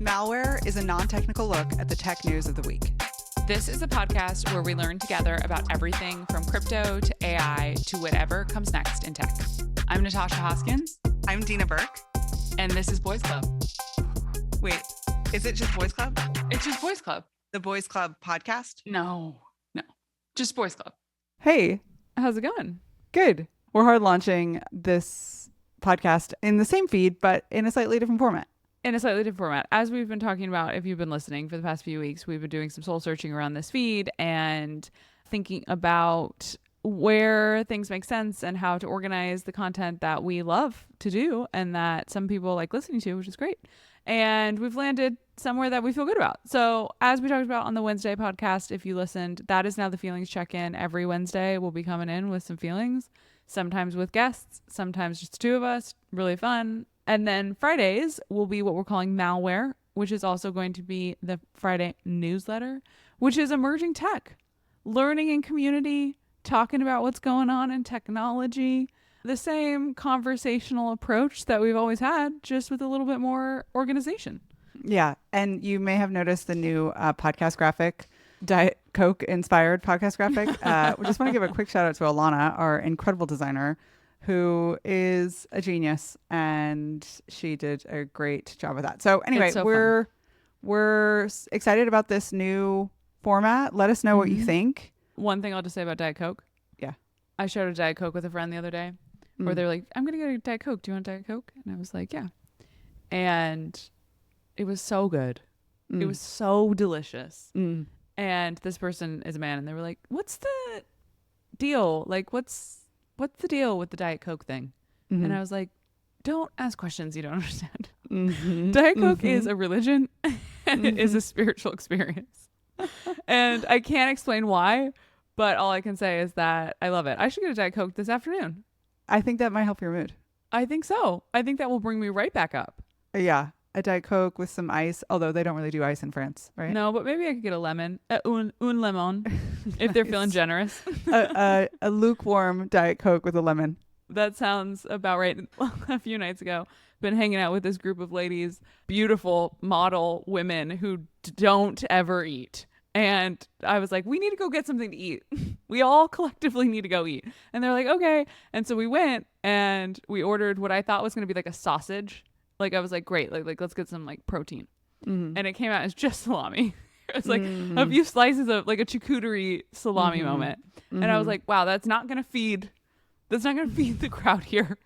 Malware is a non-technical look at the tech news of the week. This is a podcast where we learn together about everything from crypto to AI to whatever comes next in tech. I'm Natasha Hoskins. I'm Dina Burke. And this is Boys Club. Wait, is it just Boys Club? It's just Boys Club. The Boys Club podcast? No. Just Boys Club. Hey, How's it going? good. We're hard launching this podcast in the same feed, but in a slightly different format. In a slightly different format. As we've been talking about, if you've been listening for the past few weeks, we've been doing some soul searching around this feed and thinking about where things make sense and how to organize the content that we love to do and that some people like listening to, which is great. And we've landed somewhere that we feel good about. So as we talked about on the Wednesday podcast, if you listened, that is now the feelings check-in. Every Wednesday we'll be coming in with some feelings, sometimes with guests, sometimes just the two of us. Really fun. And then Fridays will be what we're calling Malware, which is also going to be the Friday newsletter, which is emerging tech, learning and community, talking about what's going on in technology, the same conversational approach that we've always had, just with a little bit more organization. Yeah. And you may have noticed the new podcast graphic, Diet Coke inspired podcast graphic. We just want to give a quick shout out to Alana, our incredible designer, who is a genius, and she did a great job with that. So anyway, we're excited about this new format. Let us know what you think. One thing I'll just say about Diet Coke. Yeah. I shared a Diet Coke with a friend the other day where they're like, I'm going to get a Diet Coke. Do you want a Diet Coke? And I was like, yeah. And it was so good. It was so delicious. And this person is a man, and they were like, what's the deal? Like, what's the deal with the Diet Coke thing? And I was like, don't ask questions you don't understand. Diet Coke is a religion and it is a spiritual experience. And I can't explain why, but all I can say is that I love it. I should get a Diet Coke this afternoon. I think that might help your mood. I think so. I think that will bring me right back up. Yeah. A Diet Coke with some ice, although they don't really do ice in France, right? No, but maybe I could get a lemon, un lemon, if they're feeling generous. a lukewarm Diet Coke with a lemon. That sounds about right. A few nights ago, been hanging out with this group of ladies, beautiful model women who don't ever eat. And I was like, we need to go get something to eat. We all collectively need to go eat. And they're like, okay. And so we went and we ordered what I thought was going to be like a sausage. Like I was like, great, like let's get some like protein. And it came out as just salami. It's like a few slices of like a charcuterie salami moment. And I was like, wow, that's not gonna feed the crowd here.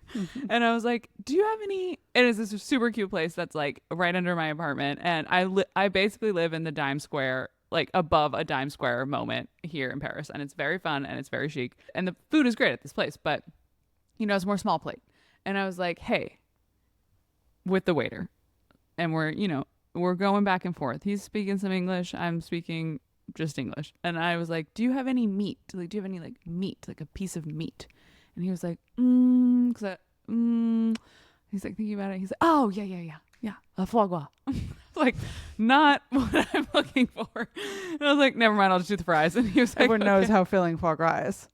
And I was like, do you have any? And it's this super cute place that's like right under my apartment, and I basically live in the Dime Square, like above a Dime Square moment here in Paris, and it's very fun and it's very chic, and the food is great at this place, but it's more small plate. And I was like, hey, with the waiter, and we're going back and forth. He's speaking some English, I'm speaking just English, and I was like, do you have any meat? Like, do you have any like meat, like a piece of meat? And he was like, he's like thinking about it. He's like, oh yeah, foie gras. Like, not what I'm looking for. And I was like, never mind, I'll just do the fries. And he was like, everyone knows how filling foie gras is.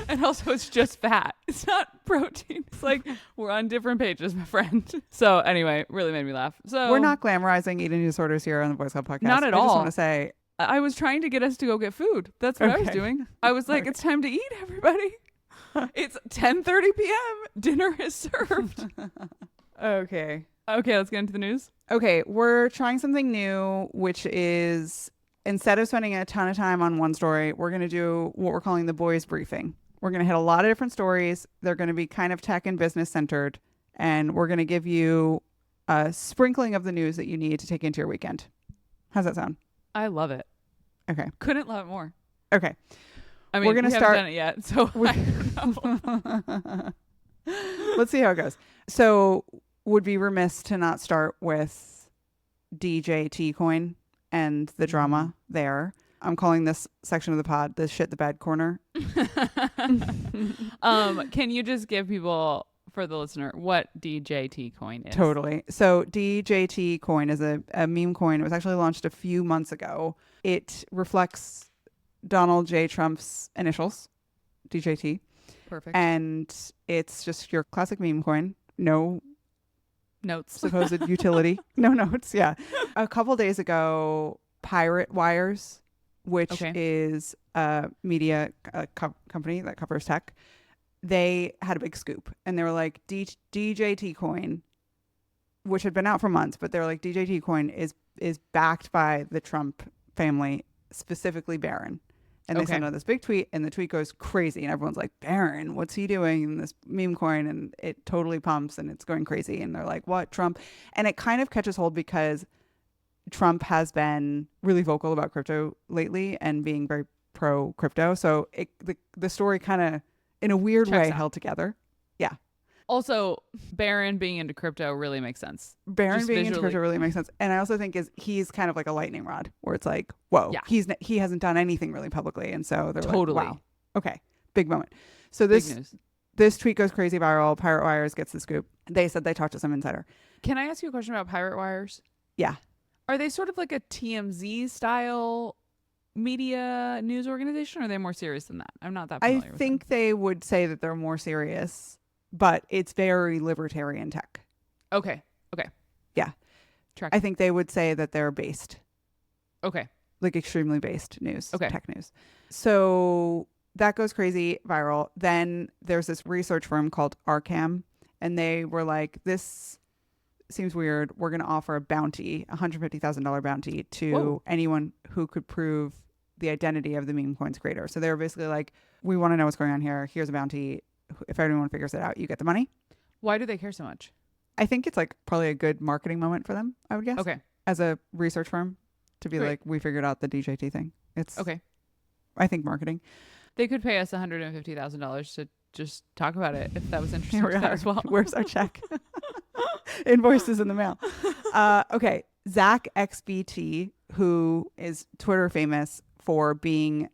And also it's just fat. It's not protein. It's like we're on different pages, my friend. So anyway, really made me laugh. So we're not glamorizing eating disorders here on the Boys Club podcast. Not at all. I just want to say, I was trying to get us to go get food. That's what I was doing. I was like, it's time to eat, everybody. It's 10:30 p.m. Dinner is served. Okay, let's get into the news. Okay, we're trying something new, which is instead of spending a ton of time on one story, we're going to do what we're calling the boys briefing. We're going to hit a lot of different stories. They're going to be kind of tech and business centered, and we're going to give you a sprinkling of the news that you need to take into your weekend. How's that sound? I love it. Okay. Couldn't love it more. Okay. I mean, we're going to start. Haven't done it yet, so I don't know. Let's see how it goes. So, would be remiss to not start with DJT coin and the drama there. I'm calling this section of the pod the shit the bad corner. Can you just give people, for the listener, what DJT coin is? Totally. So DJT coin is a meme coin. It was actually launched a few months ago. It reflects Donald J. Trump's initials, DJT. Perfect. And it's just your classic meme coin. No Notes. supposed utility. No notes. Yeah. A couple days ago, Pirate Wires, which Okay. is a media company that covers tech, they had a big scoop and they were like, DJT coin, which had been out for months, but they were like, DJT coin is backed by the Trump family, specifically Barron. And they Okay. send out this big tweet, and the tweet goes crazy, and everyone's like, Barron, what's he doing in this meme coin? And it totally pumps, and it's going crazy. And they're like, what, Trump? And it kind of catches hold because Trump has been really vocal about crypto lately and being very pro crypto. So the story kind of, in a weird Checks way, out. held together. Yeah. Also, Barron being into crypto really makes sense. Barron Just being into visually. crypto really makes sense. And I also think he's kind of like a lightning rod where it's like, whoa, Yeah. he hasn't done anything really publicly. And so they're Totally. like, wow, okay, big moment. So Big news. this tweet goes crazy viral. Pirate Wires gets the scoop. They said they talked to some insider. Can I ask you a question about Pirate Wires? Yeah. Are they sort of like a TMZ style media news organization, or are they more serious than that? I'm not that I familiar with think they would say that they're more serious, but it's very libertarian tech. them. Okay. Yeah. Track. I think they would say that they're based, Okay. like extremely based news, Okay. tech news. So that goes crazy viral. Then there's this research firm called Arcam, and they were like, this seems weird. We're going to offer a bounty, $150,000 bounty to Whoa. anyone who could prove the identity of the meme coin's creator. So they were basically like, we want to know what's going on here. Here's a bounty. If anyone figures it out, you get the money. Why do they care so much? I think it's like probably a good marketing moment for them, I would guess. Okay. As a research firm, to be Great. like, we figured out the DJT thing. It's Okay. I think marketing. They could pay us $150,000 to just talk about it if that was interesting Here to we them are. as well. Where's our check? Invoices in the mail. Okay. Zach XBT, who is Twitter famous for being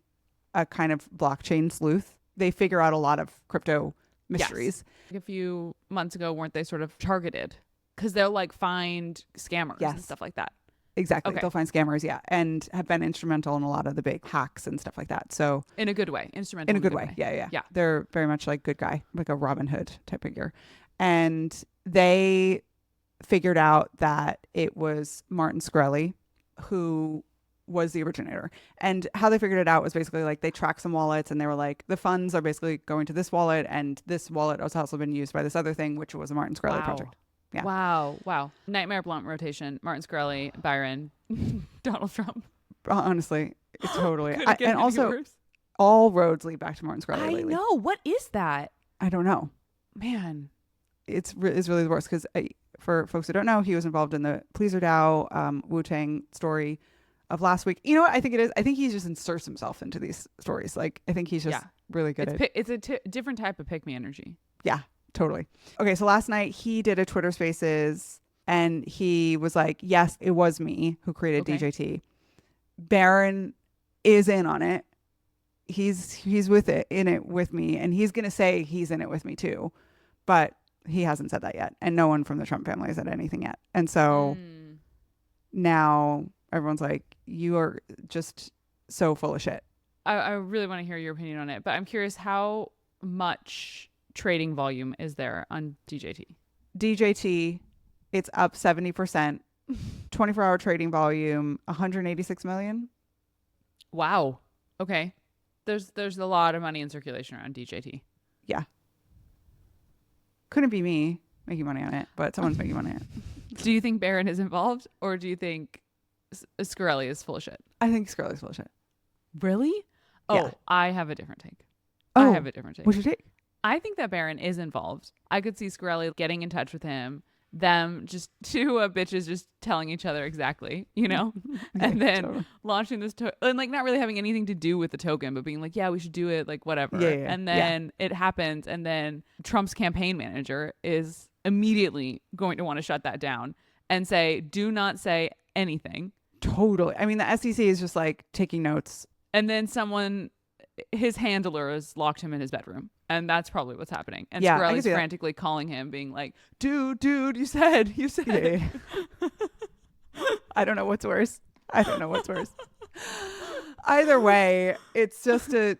a kind of blockchain sleuth. They figure out a lot of crypto mysteries. A few months ago, weren't they sort of targeted? Because they'll like find scammers and Yes. stuff like that. Exactly. Okay. They'll find scammers, yeah, and have been instrumental in a lot of the big hacks and stuff like that. So In a good way. Instrumental. in a good way. Yeah. Yeah. They're very much like good guy, like a Robin Hood type figure. And they figured out that it was Martin Shkreli who was the originator. And how they figured it out was basically like they tracked some wallets and they were like, the funds are basically going to this wallet, and this wallet has also been used by this other thing, which was a Martin Shkreli Wow. project. Yeah. Wow. Nightmare blunt rotation. Martin Shkreli, Byron, Donald Trump. Honestly, it's totally. Couldn't get And any also, worse. all roads lead back to Martin Shkreli I lately. know. What is that? I don't know. Man. It's really the worst because for folks who don't know, he was involved in the Pleaser DAO Wu-Tang story of last week. You know what I think it is? I think he just inserts himself into these stories. Like, I think he's just Yeah. really good at It's a different type of pick-me energy. Yeah, totally. Okay, so last night he did a Twitter Spaces and he was like, yes, it was me who created Okay. DJT. Barron is in on it. He's in it with me, and he's gonna say he's in it with me too, but he hasn't said that yet, and no one from the Trump family has said anything yet. And so now everyone's like, you are just so full of shit. I really want to hear your opinion on it, but I'm curious how much trading volume is there on DJT? DJT, it's up 70%. 24-hour trading volume, 186 million. Wow. Okay. There's a lot of money in circulation around DJT. Couldn't be me making money on it, but someone's making money on it. Do you think Barron is involved, or do you think Shkreli is full of shit? I think Shkreli's full of shit. Really? Oh, Yeah. I have a different take. Oh, I have a different take. what's your take? I think that Barron is involved. I could see Shkreli getting in touch with him, them just two bitches just telling each other exactly, and then Totally. launching this and like not really having anything to do with the token, but being like, yeah, we should do it, like whatever. Yeah, yeah, and then it happens, and then Trump's campaign manager is immediately going to want to shut that down and say, do not say anything. Totally. I mean, the SEC is just like taking notes. And then his handler has locked him in his bedroom. And that's probably what's happening. And Yeah, I can Shkreli's see that. frantically calling him, being like, dude, you said. Yeah. I don't know what's worse. Either way, it's just a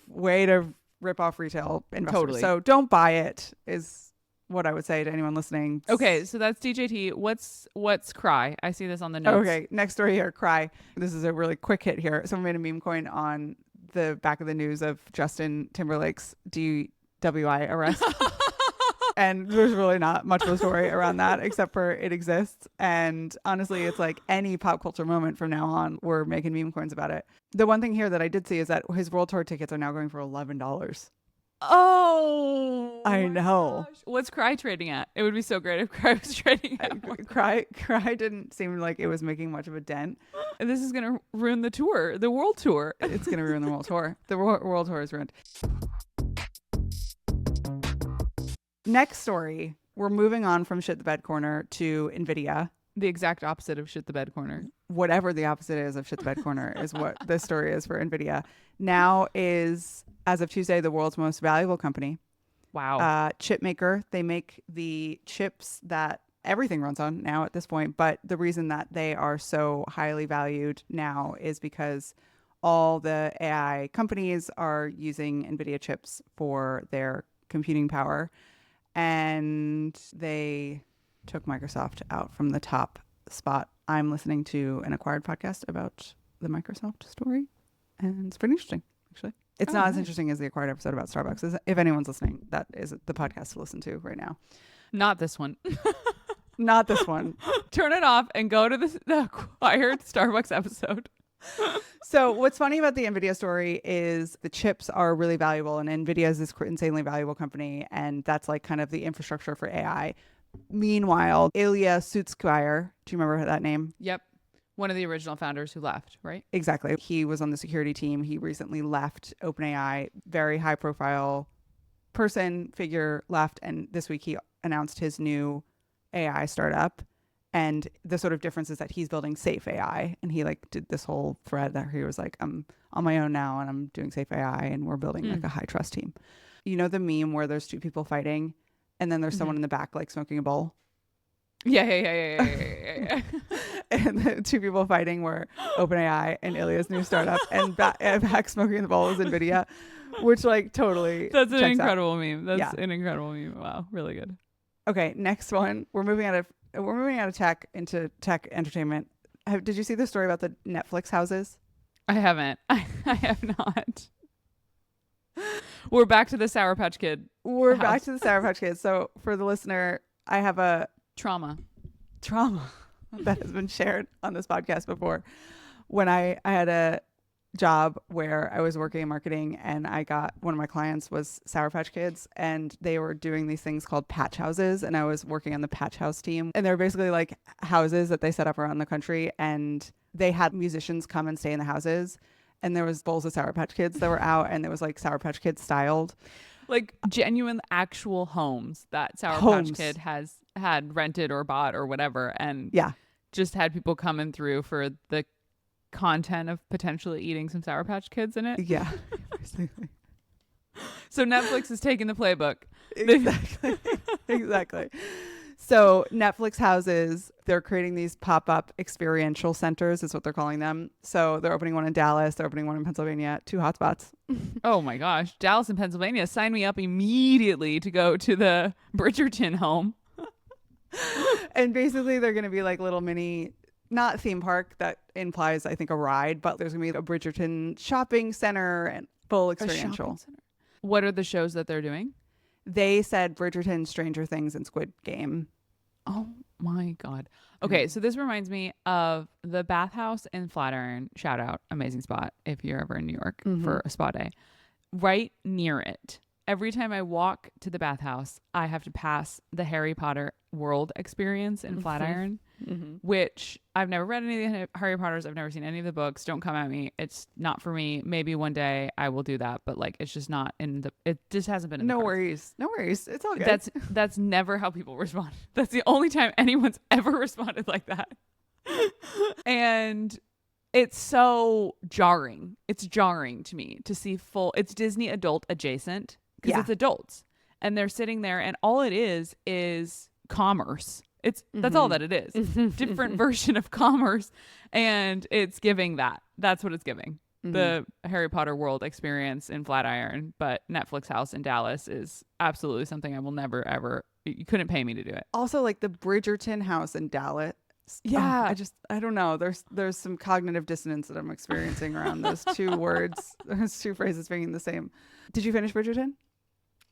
way to rip off retail investors. Totally. So don't buy it is what I would say to anyone listening. Okay, so that's DJT. What's cry? I see this on the notes. Okay, next story here, cry. This is a really quick hit here. Someone made a meme coin on the back of the news of Justin Timberlake's DWI arrest. And there's really not much of a story around that except for it exists. And honestly, it's like any pop culture moment from now on, we're making meme coins about it. The one thing here that I did see is that his world tour tickets are now going for $11. Oh, I know. gosh. What's Cry trading at? It would be so great if Cry was trading at more. Cry didn't seem like it was making much of a dent. And this is going to ruin the tour, the world tour. It's going to ruin the world tour. The world tour is ruined. Next story. We're moving on from shit the bed corner to NVIDIA. The exact opposite of shit the bed corner. Whatever the opposite is of shit the bed corner is what this story is for NVIDIA. Now is, as of Tuesday, the world's most valuable company. Wow. Chip maker. They make the chips that everything runs on now at this point. But the reason that they are so highly valued now is because all the AI companies are using NVIDIA chips for their computing power. And they took Microsoft out from the top spot. I'm listening to an Acquired podcast about the Microsoft story, and it's pretty interesting, actually. It's not as interesting as the Acquired episode about Starbucks. If anyone's listening, that is the podcast to listen to right now. Not this one. Not this one. Turn it off and go to the Acquired Starbucks episode. So what's funny about the NVIDIA story is the chips are really valuable, and NVIDIA is this insanely valuable company, and that's like kind of the infrastructure for AI. Meanwhile, Ilya Sutskever, do you remember that name? Yep. One of the original founders who left, right? Exactly. He was on the security team. He recently left OpenAI, very high profile figure left, and this week he announced his new AI startup. And the sort of difference is that he's building safe AI. And he like did this whole thread that he was like, I'm on my own now and I'm doing safe AI and we're building like a high trust team. You know the meme where there's two people fighting and then there's someone in the back like smoking a bowl? Yeah. And the two people fighting were OpenAI and Ilya's new startup, and back smoking the bowl is NVIDIA, which like totally That's an checks incredible meme. That's Yeah. an incredible meme. Wow. Really good. Okay, next one. We're moving out of tech into tech entertainment. Did you see the story about the Netflix houses? I haven't. I have not. We're back to the Sour Patch Kid. We're house. back to the Sour Patch Kids. So for the listener, I have a Trauma. that has been shared on this podcast before. When I had a job where I was working in marketing, and I got one of my clients was Sour Patch Kids, and they were doing these things called patch houses, and I was working on the patch house team, and they're basically like houses that they set up around the country, and they had musicians come and stay in the houses, and there was bowls of Sour Patch Kids that were out, and it was like Sour Patch Kids styled, Like genuine actual homes that Sour Homes. Patch Kid had rented or bought or whatever, and yeah. just had people coming through for the content of potentially eating some Sour Patch Kids in it. Yeah. So Netflix is taking the playbook. Exactly. So Netflix houses, they're creating these pop-up experiential centers is what they're calling them. So they're opening one in Dallas. They're opening one in Pennsylvania. 2 hotspots. Oh my gosh. Dallas and Pennsylvania, sign me up immediately to go to the Bridgerton home. And basically they're going to be like little mini, not theme park, that implies I think a ride, but there's going to be a Bridgerton shopping center and full A shopping experiential. center. What are the shows that they're doing? They said Bridgerton, Stranger Things, and Squid Game. Oh my God. Okay, so this reminds me of the bathhouse in Flatiron. Shout out, amazing spot if you're ever in New York for a spa day. Right near it. Every time I walk to the bathhouse, I have to pass the Harry Potter world experience in Flatiron, which I've never read any of the Harry Potters. I've never seen any of the books. Don't come at me. It's not for me. Maybe one day I will do that, but like it's just not in the. It just hasn't been in the No cards. worries. No worries. It's all good. That's never how people respond. That's the only time anyone's ever responded like that. And it's so jarring. It's jarring to me to see it's Disney adult adjacent because it's adults, and they're sitting there, and all it is commerce. That's all that it is. Different version of commerce, and it's giving that. That's what it's giving. The Harry Potter world experience in Flatiron, but Netflix house in Dallas is absolutely something I will never ever You couldn't pay me to do it. Also, like the Bridgerton house in Dallas. Yeah. I don't know. There's some cognitive dissonance that I'm experiencing around those two words, those two phrases being the same. Did you finish Bridgerton?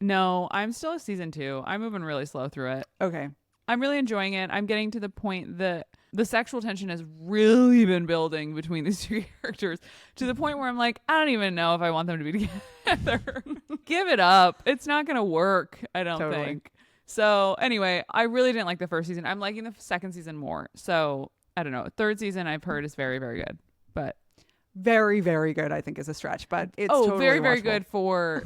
No, I'm still at season 2. I'm moving really slow through it. Okay. I'm really enjoying it. I'm getting to the point that the sexual tension has really been building between these two characters to the point where I'm like, I don't even know if I want them to be together. Give it up. It's not going to work, I don't think. So anyway, I really didn't like the first season. I'm liking the second season more. So I don't know. Third season I've heard is very, very good. But very, very good, I think, is a stretch. But it's totally very, very watchable. good for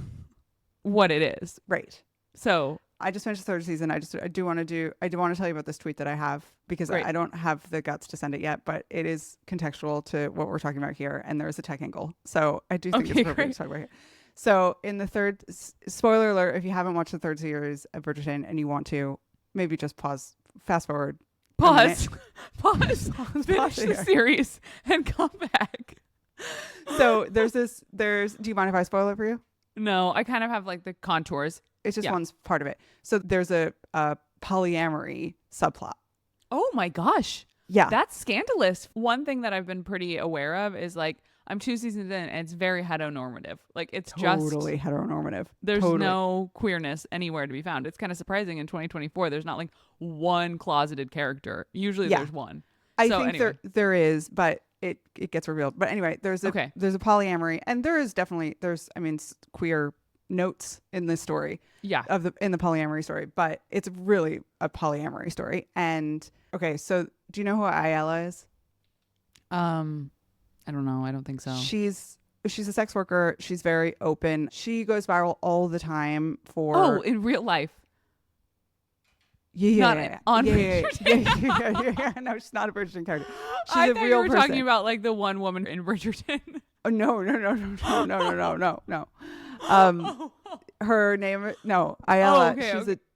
what it is. Right. So I just finished the third season. I do want to tell you about this tweet that I have because I don't have the guts to send it yet, but it is contextual to what we're talking about here, and there's a tech angle. So I do think it's appropriate to talk about here. So in the third, spoiler alert, if you haven't watched the third series of Bridgerton and you want to, maybe just fast forward. Pause finish the series and come back. So do you mind if I spoil it for you? No, I kind of have like the contours. It's just one part of it. So there's a polyamory subplot. Oh my gosh. Yeah. That's scandalous. One thing that I've been pretty aware of is like, I'm 2 seasons in and it's very heteronormative. Like it's totally heteronormative. There's no queerness anywhere to be found. It's kind of surprising in 2024. There's not like one closeted character. Usually there's one. I think there is, but it gets revealed. But anyway, there's a polyamory, and there's queer notes in this story. Yeah. In the polyamory story, but it's really a polyamory story. And okay, so do you know who Ayala is? I don't know. I don't think so. She's a sex worker. She's very open. She goes viral all the time for in real life. Yeah. On Bridgerton. No, she's not a Bridgerton character. She's I a thought real you were person. talking about like the one woman in Bridgerton. Oh, no. Her name, Ayala.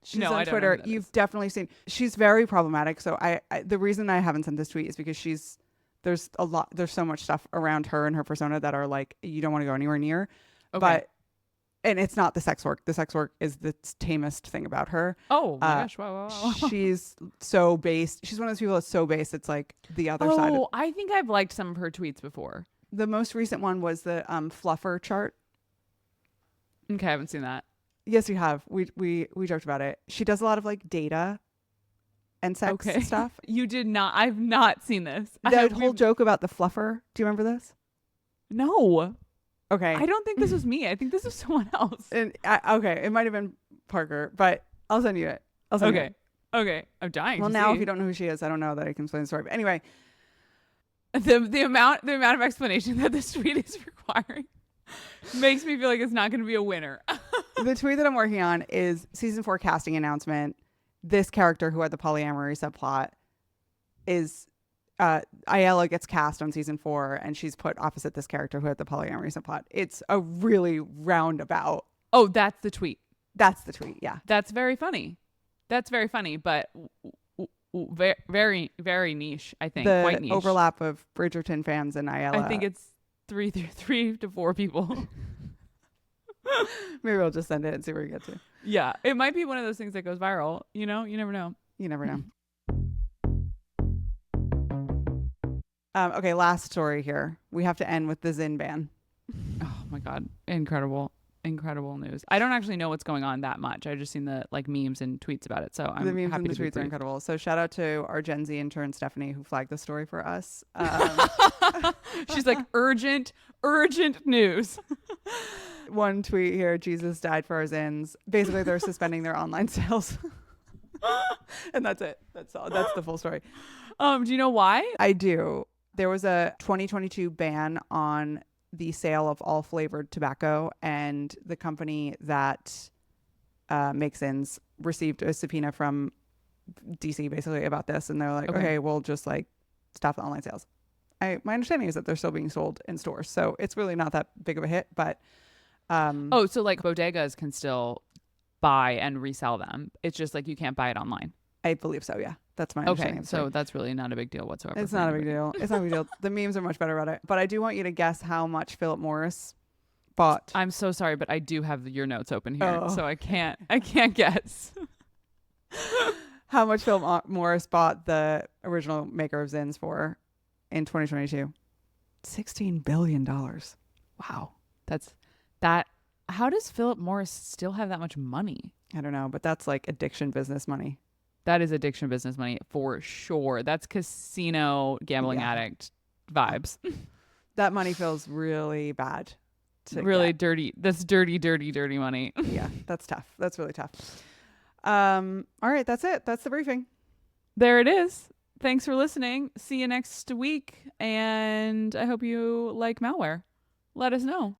She's on Twitter. You've definitely seen. She's very problematic. So the reason I haven't sent this tweet is because there's so much stuff around her and her persona that are like, you don't want to go anywhere near. Okay. And it's not the sex work. The sex work is the tamest thing about her. Oh my gosh. Wow. She's so based. She's one of those people that's so based. It's like the other side. Oh, I think I've liked some of her tweets before. The most recent one was the fluffer chart. Okay, I haven't seen that. Yes, you have. We joked about it. She does a lot of like data and sex stuff. You did not. I've not seen this. That whole joke about the fluffer. Do you remember this? No. Okay. I don't think this was me. I think this was someone else. And okay, it might have been Parker, but I'll send you it. Okay. I'm dying. Well, to now see. if you don't know who she is, I don't know that I can explain the story. But anyway, the amount of explanation that this tweet is requiring makes me feel like it's not going to be a winner. The tweet that I'm working on is season 4 casting announcement. This character who had the polyamory subplot is Ayala gets cast on season 4, and she's put opposite this character who had the polyamory subplot. It's a really roundabout. Oh, that's the tweet. That's the tweet. Yeah. That's very funny. But very, very, very niche. I think the quite niche. Overlap of Bridgerton fans and Ayala. I think it's 3 to 4 people. Maybe we'll just send it and see where we get to. Yeah, it might be one of those things that goes viral. You know, you never know. You never know. Okay, last story here. We have to end with the Ayn Ban. Oh my God, incredible news. I don't actually know what's going on that much. I just seen the like memes and tweets about it. So I'm the memes happy and the to be tweets are incredible. So shout out to our Gen Z intern Stephanie who flagged the story for us. She's like urgent news. One tweet here: Jesus died for our sins. Basically, they're suspending their online sales, and that's it. That's all. That's the full story. Do you know why? I do. There was a 2022 ban on the sale of all flavored tobacco, and the company that makes Ins received a subpoena from DC basically about this, and they're like, okay, we'll just like stop the online sales. My understanding is that they're still being sold in stores, so it's really not that big of a hit. But so like bodegas can still buy and resell them. It's just like you can't buy it online. I believe so. Yeah, that's my understanding. Okay, so that's really not a big deal whatsoever. It's not a big deal. It's not a big deal. The memes are much better about it. But I do want you to guess how much Philip Morris bought. I'm so sorry, but I do have your notes open here, so I can't guess. How much Philip Morris bought the original maker of Zins for in 2022? $16 billion. Wow. That's that. How does Philip Morris still have that much money? I don't know, but that's like addiction business money. That is addiction business money for sure. That's casino gambling addict vibes. That money feels really bad. Really dirty. That's dirty, dirty, dirty money. Yeah, that's tough. That's really tough. All right, that's it. That's the briefing. There it is. Thanks for listening. See you next week. And I hope you like malware. Let us know.